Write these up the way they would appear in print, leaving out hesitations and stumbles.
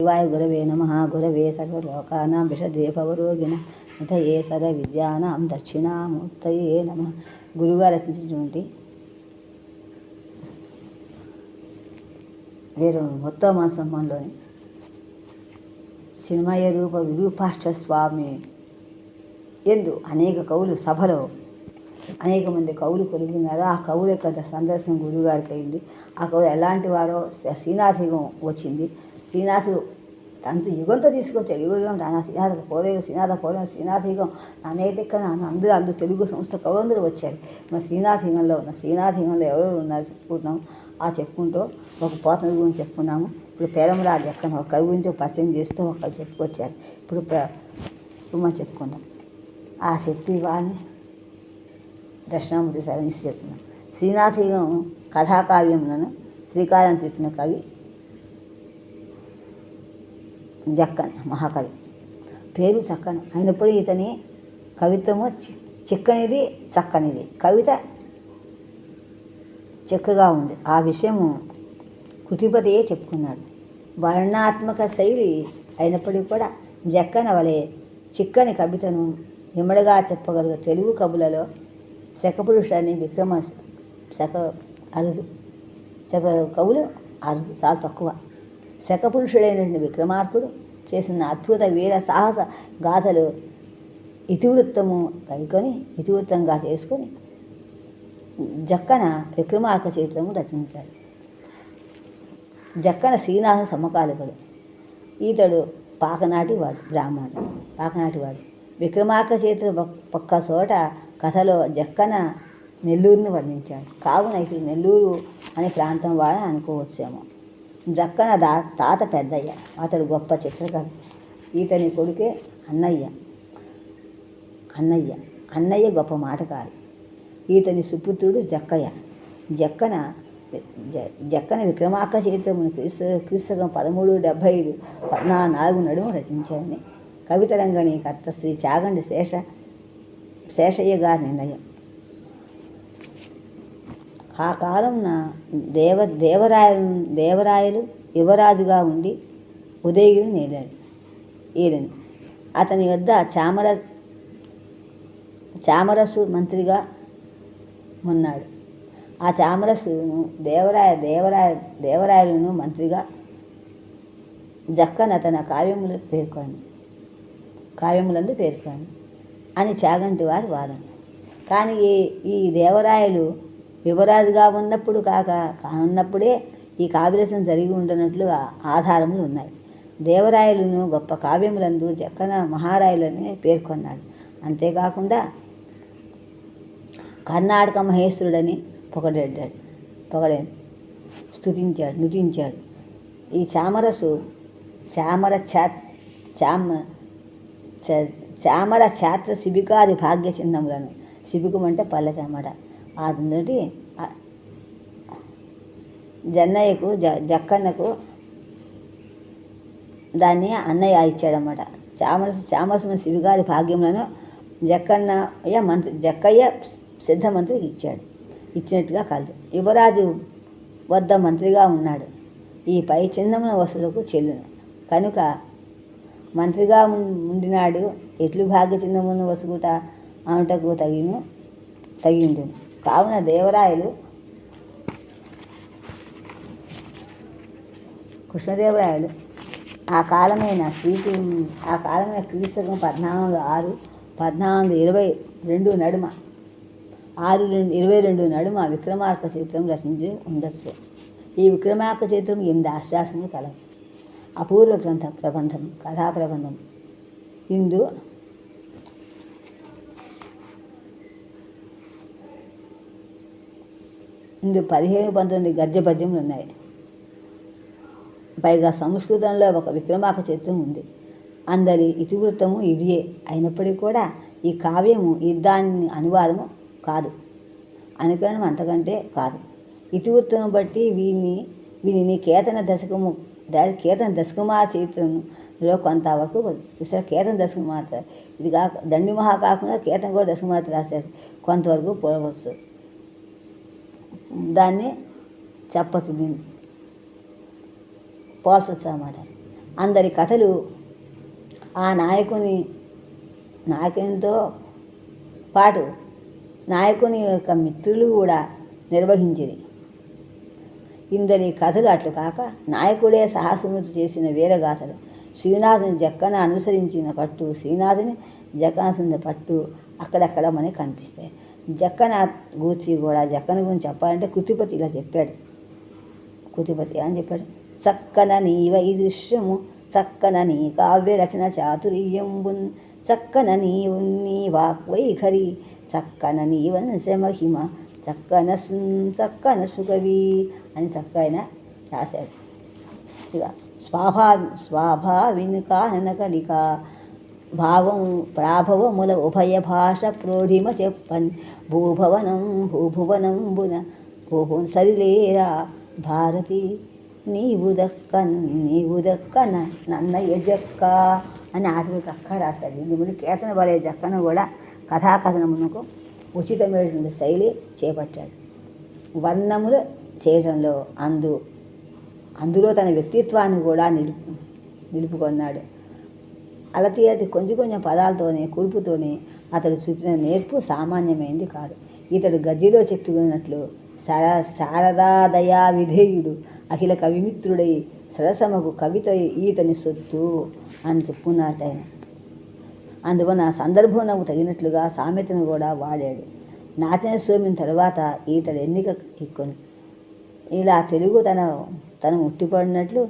శివాయ గురవే నమః. గురవే సర్వలోకానాం విషదే భవరోగిణః నిధయే సర్వవిద్యానాం దక్షిణామూర్తయే నమః. గురువుగారు రచించినటువంటి వీరు ఉత్తమసంలోని చిన్మయ రూప విరూపాక్ష స్వామి ఎందు అనేక కవులు సభలో అనేక మంది కవులు కొలిగినారు. ఆ కవుల యొక్క సందర్శనం గురువుగారికి అయింది. ఆ కవులు ఎలాంటి వారో శ్రీనాథయుగం వచ్చింది. శ్రీనాథుడు అంత యుగంతో తీసుకొచ్చాడు. యుగం శ్రీనాథయుగం అనేక అందరూ తెలుగు సంస్థ కవులందరూ వచ్చారు. మన శ్రీనాథయుగంలో ఎవరు ఉన్నారు చెప్పుకుంటున్నాము. ఆ చెప్పుకుంటూ ఒక పోతన గురించి చెప్పుకున్నాము. ఇప్పుడు పేరమరాజు ఎక్కడ ఒక కవి గురించి పరిచయం చేస్తూ ఒకరు చెప్పుకొచ్చారు. ఇప్పుడు మనం చెప్పుకుందాం. ఆ చెప్పి వారిని దక్షిణామూర్తి సరించి చెప్తున్నాం. శ్రీనాథయుగం కథాకావ్యములను శ్రీకారం చుట్టిన కవి జక్కన్ మహాకవి. పేరు చక్కని అయినప్పుడు ఇతని కవిత్వము చిక్కనిది చక్కనిది, కవిత చక్కగా ఉంది. ఆ విషయము కృతిపతియే చెప్పుకున్నాడు. వర్ణాత్మక శైలి అయినప్పటికీ కూడా జక్కన వలె చిక్కని కవితను ఇమ్మడిగా చెప్పగలిగే తెలుగు కవులలో శకపురుషుడని కవులు అరుదు, చాలా తక్కువ. శకపురుషుడైనటువంటి విక్రమార్కుడు చేసిన అద్భుత వీర సాహస గాథలు ఇతివృత్తంగా చేసుకొని జక్కన విక్రమార్క చరిత్రము రచించాడు. జక్కన శ్రీనాథ సమకాలికుడు. ఈతడు పాకనాటివాడు, బ్రాహ్మణుడు, పాకనాటివాడు. విక్రమార్క చరిత్ర పక్క చోట కథలో జక్కన నెల్లూరుని వర్ణించాడు. కావున ఇది నెల్లూరు అనే ప్రాంతం వాడని అనుకోవచ్చేమో. జక్కన తాత పెద్దయ్య, అతడు గొప్ప చిత్రకవి. ఈతని కొడుకే అన్నయ్య గొప్ప మాటకారి. ఈతని సుపుత్రుడు జక్కయ్య. జక్కన విక్రమార్క చరిత్రమును క్రీస్తకం 1375-14 నడుము రచించారని కవిత రంగణి కర్త శ్రీ చాగండి శేషయ్య గారి నిర్ణయం. ఆ కాలంన దేవరాయలు యువరాజుగా ఉండి ఉదయగిరి ఏలిను. అతని వద్ద చామరసు మంత్రిగా ఉన్నాడు. ఆ చామరసును దేవరాయలను మంత్రిగా జక్కన తన కావ్యములందు పేర్కొంది అని చాగంటి వారి వాదన. కానీ ఈ దేవరాయలు యువరాజుగా ఉన్నప్పుడు కానున్నప్పుడే ఈ కావ్యరచన జరిగి ఉండనట్లు ఆధారములు ఉన్నాయి. దేవరాయలను గొప్ప కావ్యములందు జక్కన మహారాయలని పేర్కొన్నాడు. అంతేకాకుండా కర్ణాటక మహేశ్వరుడని నుతించాడు. ఈ చామర ఛాత్ర శిబికాది భాగ్య చిహ్నములను, శిబికం అంటే పల్లెకి అన్నమాట. అందుటి జన్నయ్యకు జక్కన్నకు దాన్ని అన్నయ్య ఇచ్చాడన్నమాట. చామరసు శిబికాది భాగ్యములను జక్కయ్య సిద్ధ మంత్రికి ఇచ్చినట్టుగా కలదు. యువరాజు వద్ద మంత్రిగా ఉన్నాడు. ఈ పై చిహ్నముల వసూలకు చెల్లును కనుక మంత్రిగా ఉండినాడు. ఎట్లు భాగ్య చిహ్నములను వసుకుట ఆమెటకు తగిండు. కావున దేవరాయలు కృష్ణదేవరాయలు ఆ కాలమైన క్రీస్తకం 1406-1422 నడుమ 6-22 నడుమ విక్రమార్క చరిత్రం రచించి ఉండొచ్చు. ఈ విక్రమార్క చరిత్రం 8 ఆశ్వాసములు కలవు. అపూర్వ కథా ప్రబంధం. ఇందు 17-19 గద్య పద్యములు ఉన్నాయి. పైగా సంస్కృతంలో ఒక విక్రమార్క చరిత్రం ఉంది. అందరి ఇతివృత్తము ఇదియే అయినప్పటికీ కూడా ఈ కావ్యము దాని అనువాదము కాదు, అనుకరణం అంతకంటే కాదు. ఇతివృత్తము బట్టి వీనిని కేతన దశకుమార చరిత్రలో కొంతవరకు చూసారు. కేతన దశకుమార్త ఇది దండి మహా కాకుండా కేతన కూడా దశకుమార్త రాశారు. కొంతవరకు పోవచ్చు, దాన్ని చెప్పచ్చు, దీన్ని పోల్చచ్చు అన్నమాట. అందరి కథలు ఆ నాయకునితో పాటు నాయకుని యొక్క మిత్రులు కూడా నిర్వహించింది. ఇందరి కథలు అట్లు కాక నాయకుడే సాహసముతో చేసిన వీరగాథలు, శ్రీనాథుని జక్కన అనుసరించిన పట్టు, శ్రీనాథుని జక్కన పట్టు అక్కడక్కడ మనకి కనిపిస్తాయి. జక్కన గురించి చెప్పాలంటే కృతిపతి ఇలా చెప్పాడు. కృతిపతి అని చెప్పాడు, చక్కన నీ వైదృశ్యము, చక్కన నీ కావ్య రచన చాతుర్యంబున్, చక్కన నీ వాక్వైఖరి, చక్కన నీ వంశ మహిమ, చక్కన సుకవి అని చక్కన రాశాడు. ఇక స్వాభావిని కానన కలిక ప్రాభవముల ఉభయ భాష ప్రోఢిమ చెప్పన్, భూభువనంబున సరిలేరా భారతి నీవు దక్కన నన్నయ్య జక్క అని ఆటలు చక్క రాశాడు. ఇందు ముందు కేతన బలే జక్కను కూడా కథాకథనమునకు ఉచితమైనటువంటి శైలి చేపట్టాడు. వర్ణములు చేయడంలో అందులో తన వ్యక్తిత్వాన్ని కూడా నిలుపుకొన్నాడు. అలతి కొంచెం పదాలతోనే కూర్పుతోనే అతడు చూపిన నేర్పు సామాన్యమైంది కాదు. ఇతడు గజ్జిలో చెప్పుకున్నట్లు శారదాదయా విధేయుడు, అఖిల కవిమిత్రుడై సరసమకు కవిత ఈతని సొత్తు అని చెప్పుకున్నట్టు ఆయన. అందువలన సందర్భం తగినట్లుగా సామెతను కూడా వాడాడు. నాచన స్వామిని తర్వాత ఈతడు ఎన్నిక ఎక్కును. ఇలా తెలుగు తన ముట్టిపడినట్లు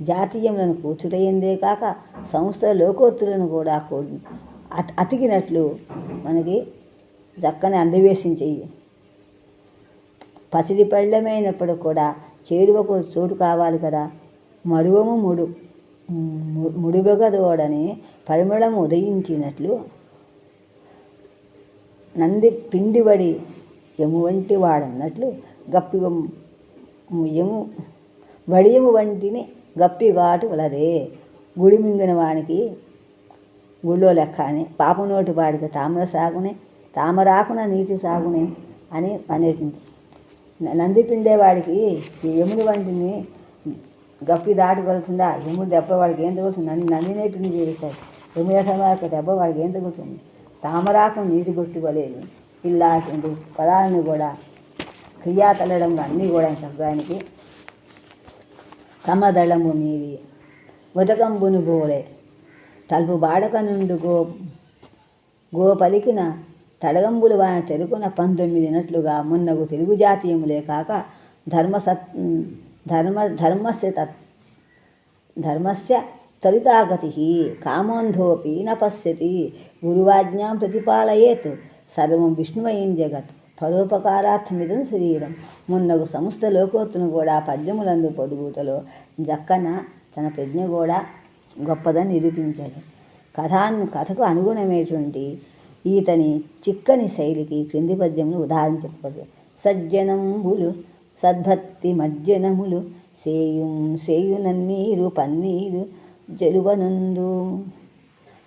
జాతీయములను కూర్చుటయిందే కాక సంస్థల లోకోత్తులను కూడా అతికినట్లు మనకి చక్కని అందవేసించేయి. పసిడి పళ్ళమైనప్పుడు కూడా చేరువకు చోటు కావాలి కదా. మరువము ముడుగదోడని పరిమళము ఉదయించినట్లు నంది పిండివడి యము వంటి వాడన్నట్లు వడియము వంటిని గప్పిగాటు వలదే. గుడి మింగిన వానికి గుళ్ళో లెక్క అని, పాప నోటి వాడికి తామరాకున నీటి సాగునే అని అనేటువంటి నంది పిండేవాడికి యముని వంటిని గప్పి దాటుకొలుతుందా? యముడు దెబ్బ వాడికి ఏం తగులుతుంది? నందినే పిండి చేశాడు. యముడి దెబ్బ వాడికి ఏం తగులుతుంది? తామరాకును నీటి కొట్టుకోలేదు. ఇలాంటి పదాలను కూడా క్రియాతలడంలో అన్నీ కూడా శబ్దానికి కమదళము మీది ఉదకంబును బోలే తలుపు బాడక నుండి గో పలికిన తడగంబులు వాని తెరుకున 19 నట్లుగా మున్నగు తెలుగు జాతీయములే కాక ధర్మస్య తరితాగతి కామోంధోపి న పశ్యతి గురువాజ్ఞాం ప్రతిపాలయేత్ సర్వం విష్ణుమయం జగత్ పరోపకారార్థమిదం శరీరం మున్నగు సంస్థ లోకోత్తును కూడా పద్యములందు పొడుగుటలో జక్కన తన ప్రజ్ఞ కూడా గొప్పదని నిరూపించాడు. కథకు అనుగుణమైనటువంటి ఈతని చిక్కని శైలికి క్రింది పద్యములు ఉదాహరణ చెప్పుకోవచ్చు. సజ్జనంబులు సద్భక్తి మజ్జనములు సేయునన్నీరు పన్నీరు జలువనందు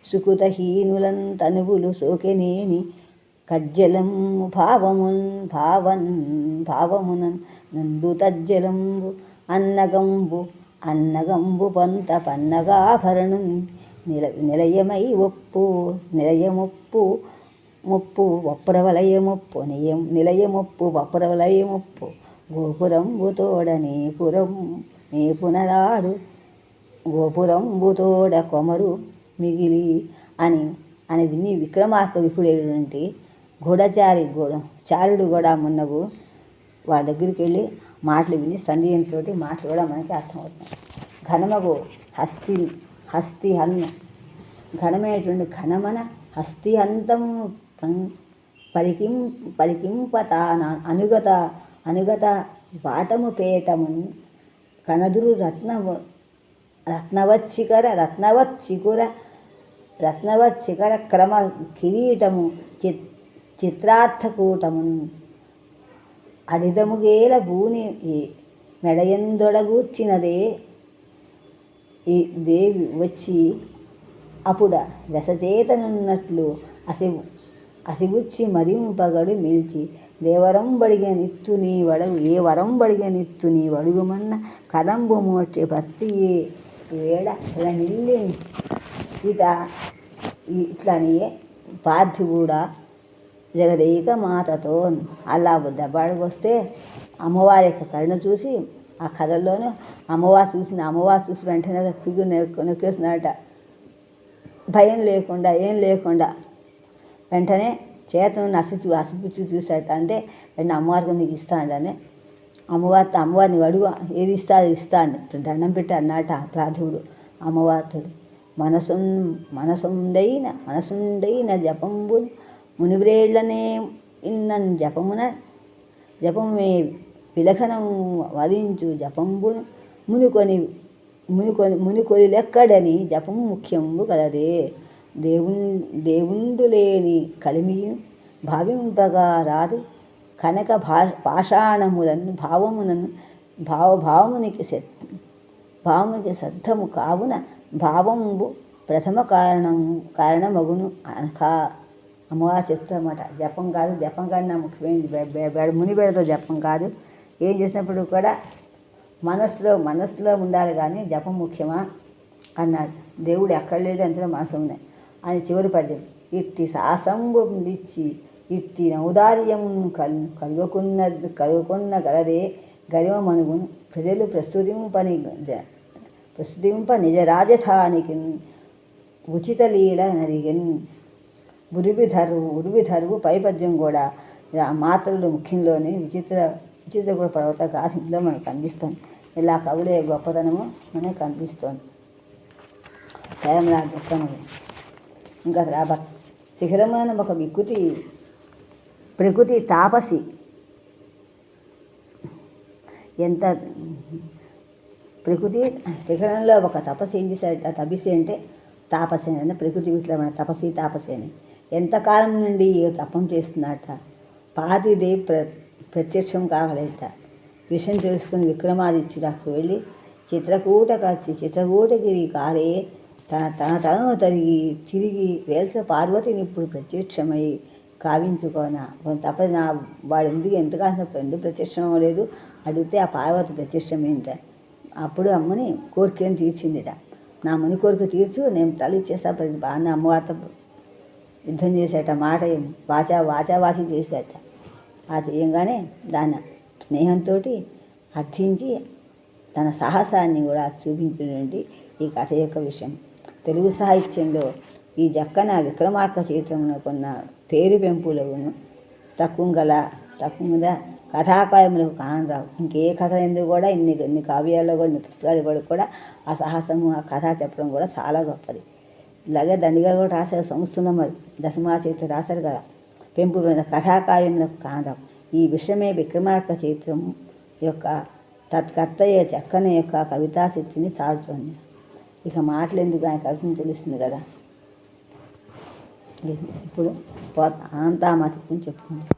సుకృతహీనులం తనువులు సోకెనేని కజ్జలం భావమునన్ నందు తజ్జలంబు అన్నగంబు పంత పన్నగాభరణం నిలయమై ముప్పు వప్రవలయముప్పు నిలయముప్పు వప్రవలయముప్పు గోపురంబుతోడ నేపునరాడు గోపురంబుతోడ కొమరు మిగిలి అని విని విక్రమార్క విపుడైనటువంటి చారుడు కూడా మున్నగు వాళ్ళ దగ్గరికి వెళ్ళి మాటలు విని సందేహంతో మాటలు కూడా మనకి అర్థమవుతుంది. ఘనమగు హస్తి ఘనమైనటువంటి ఘనమన హస్తి అంతం పరికింపతాన అనుగత వాటము పేటమున్ కనదురు రత్నవచ్చికర క్రమ కిరీటము చిత్రార్థకూటమున్ అడిదముగేల భూని మెడయందొడగూర్చినదే ఈ దేవి వచ్చి అప్పుడ రసచేతనున్నట్లు అసిబుచ్చి మరింపగడు మిల్చి ఏ వరం బడిగ నిత్తు నీ వడుగుమన్న కదంబు మోక్ష భక్తియే వేళ ఇలా నిల్లి ఇట ఇట్లని పార్థివుడా జగదేక మాతతో అలా దెబ్బడికి వస్తే అమ్మవారి యొక్క కరుణ చూసి ఆ కథల్లోనూ అమ్మవారు చూసి వెంటనే ఫిగు నొక్కేస్తున్నాడట. భయం లేకుండా ఏం లేకుండా వెంటనే చేతను అసిపుచ్చి చూశాట. అంటే వెంటనే అమ్మవారికి నీకు ఇస్తానని అమ్మవారిని అడుగు ఏది ఇస్తాను దండం పెట్టి అన్నట ప్రార్థువుడు. అమ్మవార్తుడు మనసుండైన జపంబు మునివ్రేళ్లనే ఇన్నన్ జపమే విలఖనం వధించు జపంబును మునికొని లెక్కడని జపము ముఖ్యంబు కలదే. దేవుండు లేని కలిమియు భావింపగా రాదు కనక పాషాణములను భావమునికి సద్ధము కావున భావంబు ప్రథమ కారణమగును అనకా అమ్మవారు చెప్తామట. జపం కాదు నా ముఖ్యమైనది. మునిబెడతో జపం కాదు. ఏం చేసినప్పుడు కూడా మనసులో ఉండాలి కానీ జపం ముఖ్యమా అన్నాడు. దేవుడు ఎక్కడ లేడు అంతలో మనసు ఉన్నాయి అని చివరి పద్యం. ఇట్టి సాసంబు నిచ్చి ఇట్టి ఔదార్యమును కలుగుకున్న గలదే గరిమ మనుగును ప్రజలు ప్రస్తుతింప నిజ రాజధానికి ఉచిత లీల నరిగన్. ఉరివిధరువు పై పద్యం కూడా మాత్రలు ముఖ్యంలోని విచిత్ర కూడా పర్వత గాథంలో మనకు కనిపిస్తుంది. ఇలా కవులే గొప్పతనము మనకు కనిపిస్తోంది. ప్రేమరాజు ఇంకా శిఖరమైన ఒక ప్రకృతి తాపసి ఎంత ప్రకృతి శిఖరంలో ఒక తపస్సు ఏం చేశాడు. తపస్సు అంటే తాపసి అంటే ప్రకృతి విట్లమైన తాపసి అని ఎంతకాలం నుండి తపం చేస్తున్నట. పాతిదే ప్రత్యక్షం కాగలేట. విషయం తెలుసుకుని విక్రమాదిత్యులకు వెళ్ళి చిత్రకూటగిరి కారే తనను తిరిగి వేల్స పార్వతిని ఇప్పుడు ప్రత్యక్షమై కావించుకోన తప్పది నా వాడు ఎందుకు ఎంతకాలం ఎందుకు ప్రత్యక్షం అవ్వలేదు అడిగితే ఆ పార్వతి ప్రత్యక్షమేంట. అప్పుడు అమ్మని కోరికను తీర్చిందిట. నా ముని కోరిక తీర్చు నేను తల్లి ఇచ్చేస్తా బాగా అమ్మవారితో యుద్ధం చేసేట. మాట వాచావాచి చేసేట. ఆ చేయంగానే దాని స్నేహంతో అర్థించి తన సాహసాన్ని కూడా చూపించినటువంటి ఈ కథ యొక్క విషయం. తెలుగు సాహిత్యంలో ఈ జక్కన విక్రమార్క చరిత్రమున కొన్న పేరు పెంపులను తక్కువ కథాకాయములకు కానరావు. ఇంకే కథ ఎందుకు కూడా ఇన్ని కావ్యాల్లో కూడా ఇన్ని పుస్తకాలు కూడా ఆ సాహసము ఆ కథ చెప్పడం కూడా చాలా గొప్పది. ఇలాగే దండిగా కూడా రాశారు. సంస్థలో మరి దశమా చరిత్ర రాశారు కదా. పెంపు కథాకావ్యములకు కానరావు. ఈ విషయమే విక్రమార్క చరిత్రము యొక్క తత్కర్తయ్య చక్కని యొక్క కవితాశక్తిని చాటుతోంది. ఇక మాటలు ఎందుకు ఆయన కవితను తెలుస్తుంది కదా. ఇప్పుడు అనంతామాత చెప్పుకుంటాం.